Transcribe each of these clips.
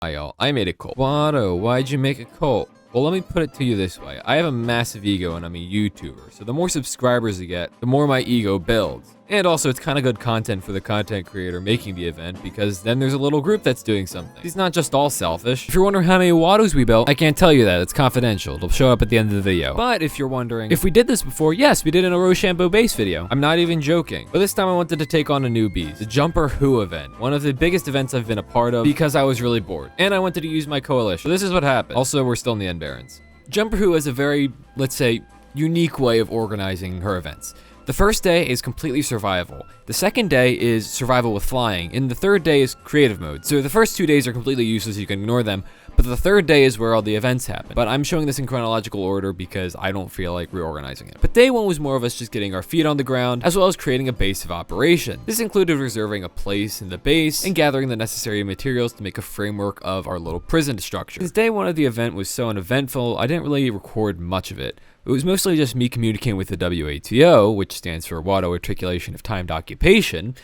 Hi y'all, I made a cult. Wato, why'd you make a cult? Well, let me put it to you this way. I have a massive ego and I'm a YouTuber, so the more subscribers I get, the more my ego builds. And also, it's kind of good content for the content creator making the event, because then there's a little group that's doing something. It's not just all selfish. If you're wondering how many Watos we built, I can't tell you that. It's confidential. It'll show up at the end of the video. But if you're wondering if we did this before, yes, we did in a Rochambeau base video. I'm not even joking. But this time I wanted to take on a newbie, the JumperWho event, one of the biggest events I've been a part of because I was really bored. And I wanted to use my coalition. So this is what happened. Also, we're still in the End Barrens. JumperWho has a very, let's say, unique way of organizing her events. The first day is completely survival. The second day is survival with flying, and the third day is creative mode. So the first 2 days are completely useless, you can ignore them, but the third day is where all the events happen. But I'm showing this in chronological order because I don't feel like reorganizing it. But day one was more of us just getting our feet on the ground, as well as creating a base of operation. This included reserving a place in the base and gathering the necessary materials to make a framework of our little prison structure. Since day one of the event was so uneventful, I didn't really record much of it. It was mostly just me communicating with the W.A.T.O, which stands for Wato Articulation of Timed Occupation,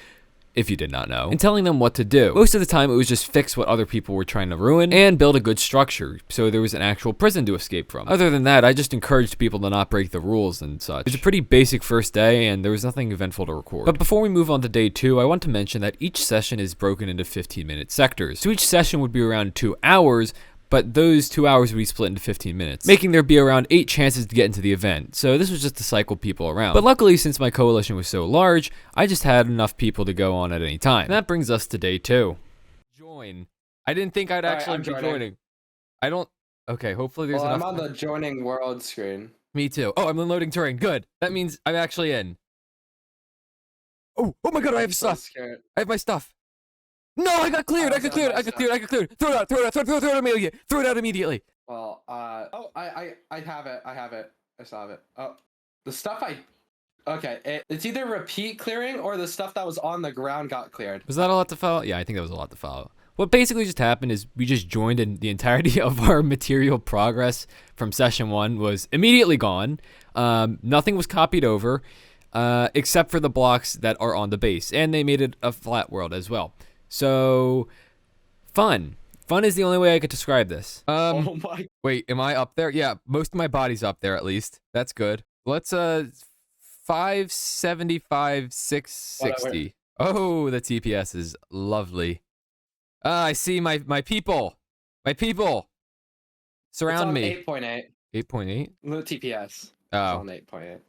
if you did not know, and telling them what to do. Most of the time, it was just fix what other people were trying to ruin and build a good structure, so there was an actual prison to escape from. Other than that, I just encouraged people to not break the rules and such. It was a pretty basic first day, and there was nothing eventful to record. But before we move on to day two, I want to mention that each session is broken into 15-minute sectors. So each session would be around 2 hours, but those 2 hours would be split into 15 minutes, making there be around 8 chances to get into the event. So this was just to cycle people around. But luckily, since my coalition was so large, I just had enough people to go on at any time. And that brings us to day 2. Join. I didn't think I'd actually be joining. I don't... Okay, hopefully there's enough... I'm on the joining world screen. Me too. Oh, I'm unloading terrain. Good. That means I'm actually in. Oh my god, I have stuff. Scared. I have my stuff. No, I got cleared. I got cleared. Throw it out immediately. Throw it out immediately. Well, oh, I have it. I still have it. Oh, the stuff okay, it's either repeat clearing or the stuff that was on the ground got cleared. Was that a lot to follow? Yeah, I think that was a lot to follow. What basically just happened is we just joined, and the entirety of our material progress from session 1 was immediately gone. Nothing was copied over, except for the blocks that are on the base, and they made it a flat world as well. So, fun. Fun is the only way I could describe this. Oh my. Wait, am I up there? Yeah, most of my body's up there at least. That's good. Let's, 575, 660. Oh, the TPS is lovely. I see my people. My people. Surround me. 8.8. 8.8? No TPS. Oh. It's on 8.8.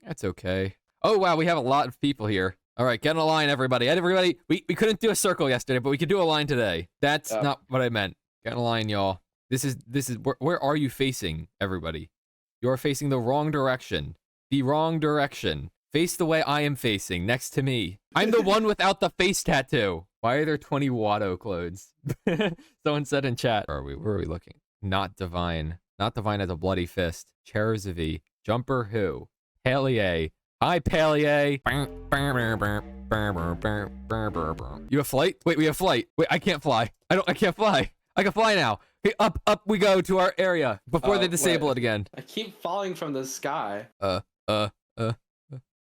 That's okay. Oh, wow, we have a lot of people here. All right, get in a line, everybody. Everybody, we couldn't do a circle yesterday, but we could do a line today. That's not what I meant. Get in a line, y'all. This is where are you facing, everybody? You're facing the wrong direction. The wrong direction. Face the way I am facing, next to me. I'm the one without the face tattoo. Why are there 20 Wato clothes? Someone said in chat. Where are we looking? Not divine. Not divine as a bloody fist. Cherzavy. JumperWho. Pallier. Hi, Pallier. You have flight? Wait, we have flight. Wait, I can't fly. I can't fly. I can fly now. Okay, up we go to our area before they disable it again. I keep falling from the sky.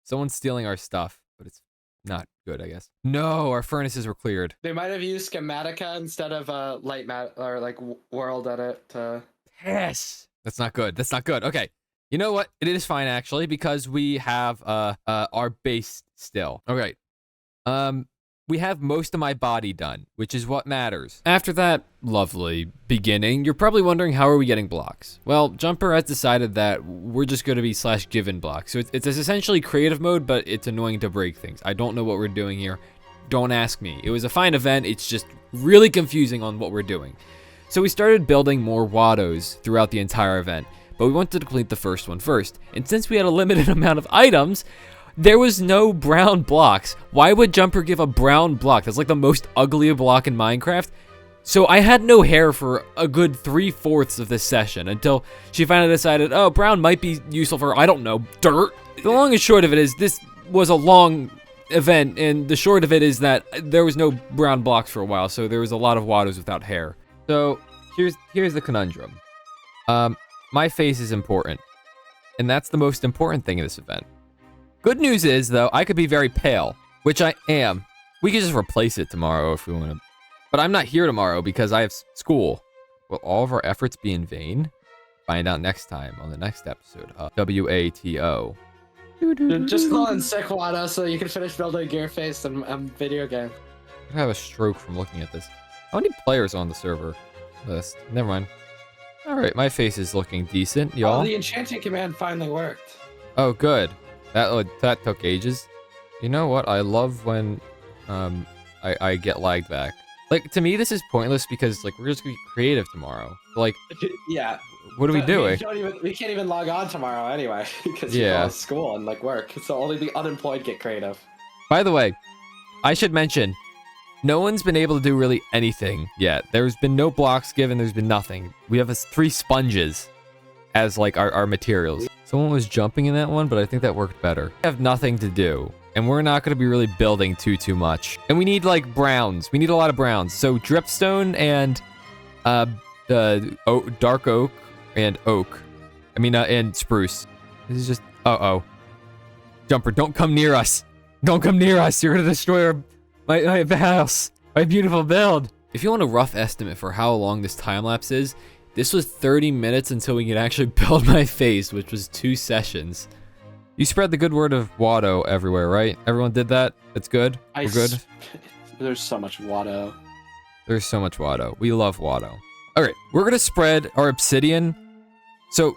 Someone's stealing our stuff, but it's not good, I guess. No, our furnaces were cleared. They might have used Schematica instead of light mat or like world edit to... Yes. That's not good. That's not good. Okay. You know what? It is fine, actually, because we have our base still. All right. We have most of my body done, which is what matters. After that lovely beginning, you're probably wondering, how are we getting blocks? Well, Jumper has decided that we're just going to be /given blocks. So it's essentially creative mode, but it's annoying to break things. I don't know what we're doing here. Don't ask me. It was a fine event. It's just really confusing on what we're doing. So we started building more Watos throughout the entire event, but we wanted to complete the first one first. And since we had a limited amount of items, there was no brown blocks. Why would Jumper give a brown block? That's like the most ugly block in Minecraft. So I had no hair for a good 3/4 of this session until she finally decided, oh, brown might be useful for, I don't know, dirt. The long and short of it is this was a long event, and the short of it is that there was no brown blocks for a while, so there was a lot of Watos without hair. So here's the conundrum. My face is important, and that's the most important thing in this event. Good news is, though, I could be very pale, which I am. We could just replace it tomorrow if we want to. But I'm not here tomorrow because I have school. Will all of our efforts be in vain? Find out next time on the next episode of W.A.T.O. Just call in sick, Wato, so you can finish building Gear Face and video game. I have a stroke from looking at this. How many players on the server list? Never mind. Alright, my face is looking decent, y'all. Oh, the enchanting command finally worked. Oh, good. That took ages. You know what? I love when I get lagged back. Like, to me, this is pointless because, like, we're just gonna be creative tomorrow. Like, yeah. What are we doing? We can't even log on tomorrow anyway because you have school and like work. So only the unemployed get creative. By the way, I should mention, no one's been able to do really anything yet. There's been no blocks given. There's been nothing. We have 3 sponges as like our materials. Someone was jumping in that one, but I think that worked better. We have nothing to do, and we're not going to be really building too much. And we need like browns. We need a lot of browns. So dripstone and dark oak. And oak. And spruce. This is just... Uh-oh. Jumper, don't come near us. Don't come near us. You're gonna destroy my house. My beautiful build. If you want a rough estimate for how long this time-lapse is, this was 30 minutes until we could actually build my face, which was 2 sessions. You spread the good word of Wato everywhere, right? Everyone did that? That's good? We're good? There's so much Wato. There's so much Wato. We love Wato. Alright, we're gonna spread our obsidian. So,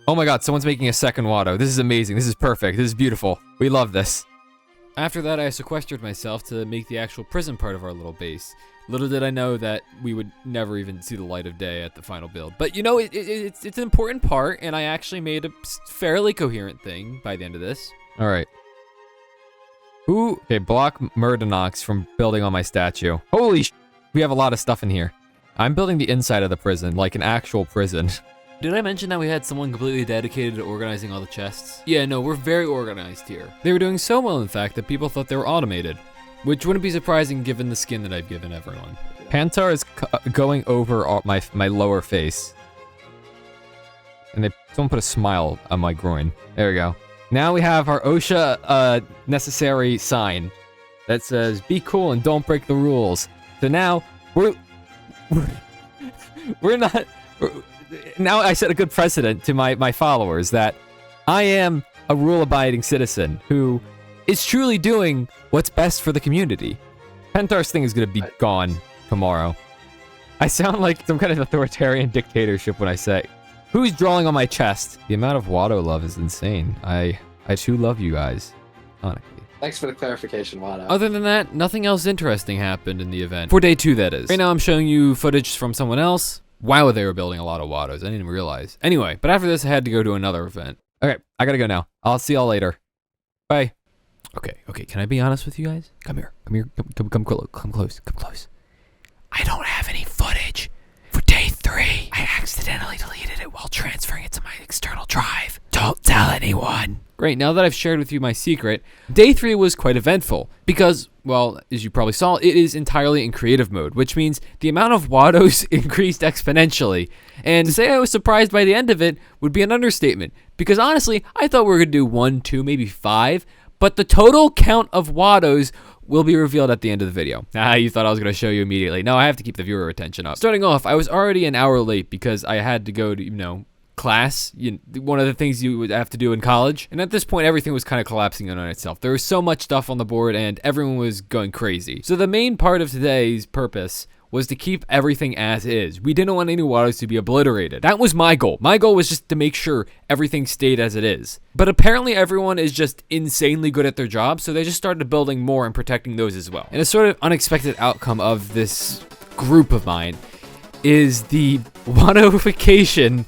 oh my god, someone's making a second Wato. This is amazing. This is perfect. This is beautiful. We love this. After that, I sequestered myself to make the actual prison part of our little base. Little did I know that we would never even see the light of day at the final build. But you know, it's an important part, and I actually made a fairly coherent thing by the end of this. Alright. Okay, block Murdanox from building on my statue. Holy sh! We have a lot of stuff in here. I'm building the inside of the prison, like an actual prison. Did I mention that we had someone completely dedicated to organizing all the chests? Yeah, no, we're very organized here. They were doing so well, in fact, that people thought they were automated, which wouldn't be surprising given the skin that I've given everyone. Pantar is going over my lower face. And someone put a smile on my groin. There we go. Now we have our OSHA necessary sign that says, be cool and don't break the rules. So now, now I set a good precedent to my followers that I am a rule-abiding citizen who is truly doing what's best for the community. Pentar's thing is going to be gone tomorrow. I sound like some kind of authoritarian dictatorship when I say, who's drawing on my chest? The amount of Wato love is insane. I too love you guys, honestly. Thanks for the clarification, Wato. Other than that, nothing else interesting happened in the event. For day 2, that is. Right now I'm showing you footage from someone else. Wow, they were building a lot of Watos. I didn't even realize. Anyway, but after this, I had to go to another event. Okay, I gotta go now. I'll see y'all later. Bye. Okay, can I be honest with you guys? Come here, come close. I don't have any footage for day 3. I accidentally deleted it while transferring it to my external drive. Don't tell anyone. Great, now that I've shared with you my secret, day 3 was quite eventful because, well, as you probably saw, it is entirely in creative mode, which means the amount of Watos increased exponentially. And to say I was surprised by the end of it would be an understatement, because honestly, I thought we were gonna do 1, 2, maybe 5, but the total count of Watos will be revealed at the end of the video. You thought I was going to show you immediately. No, I have to keep the viewer attention up. Starting off, I was already an hour late because I had to go to, class, one of the things you would have to do in college. And at this point, everything was kind of collapsing in on itself. There was so much stuff on the board and everyone was going crazy. So the main part of today's purpose was to keep everything as is. We didn't want any Watos to be obliterated. That was my goal. My goal was just to make sure everything stayed as it is. But apparently everyone is just insanely good at their job, so they just started building more and protecting those as well. And a sort of unexpected outcome of this group of mine is the Watoification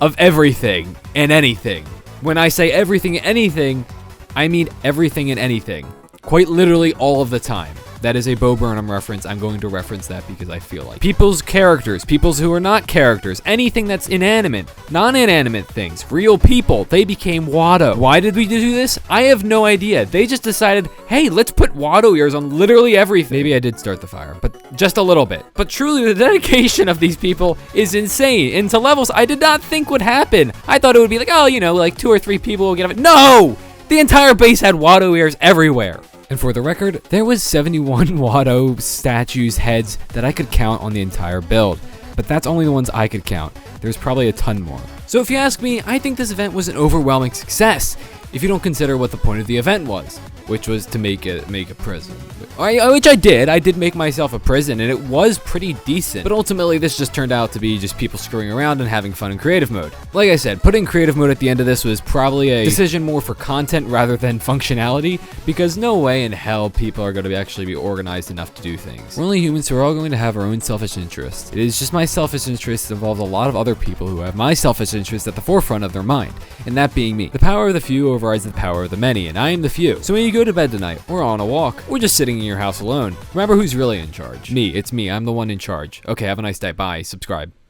of everything and anything. When I say everything and anything, I mean everything and anything. Quite literally all of the time. That is a Bo Burnham reference. I'm going to reference that because I feel like people's characters, people's who are not characters, anything that's inanimate, non-inanimate things, real people, they became Wato. Why did we do this? I have no idea. They just decided, hey, let's put Wato ears on literally everything. Maybe I did start the fire, but just a little bit. But truly, the dedication of these people is insane. Into levels I did not think would happen. I thought it would be like, oh, like 2 or 3 people will get it. No! The entire base had Wato ears everywhere. And for the record, there was 71 Wato statues heads that I could count on the entire build, but that's only the ones I could count. There's probably a ton more. So if you ask me, I think this event was an overwhelming success, if you don't consider what the point of the event was, which was to make a prison. Which I did. I did make myself a prison, and it was pretty decent. But ultimately, this just turned out to be just people screwing around and having fun in creative mode. Like I said, putting creative mode at the end of this was probably a decision more for content rather than functionality, because no way in hell people are going to actually be organized enough to do things. We're only humans, so we're all going to have our own selfish interests. It is just my selfish interests involves a lot of other people who have my selfish interests at the forefront of their mind, and that being me. The power of the few overrides the power of the many, and I am the few. So when you go to bed tonight, or on a walk, or just sitting in your house alone, remember who's really in charge. Me, it's me, I'm the one in charge. Okay, have a nice day, bye, subscribe.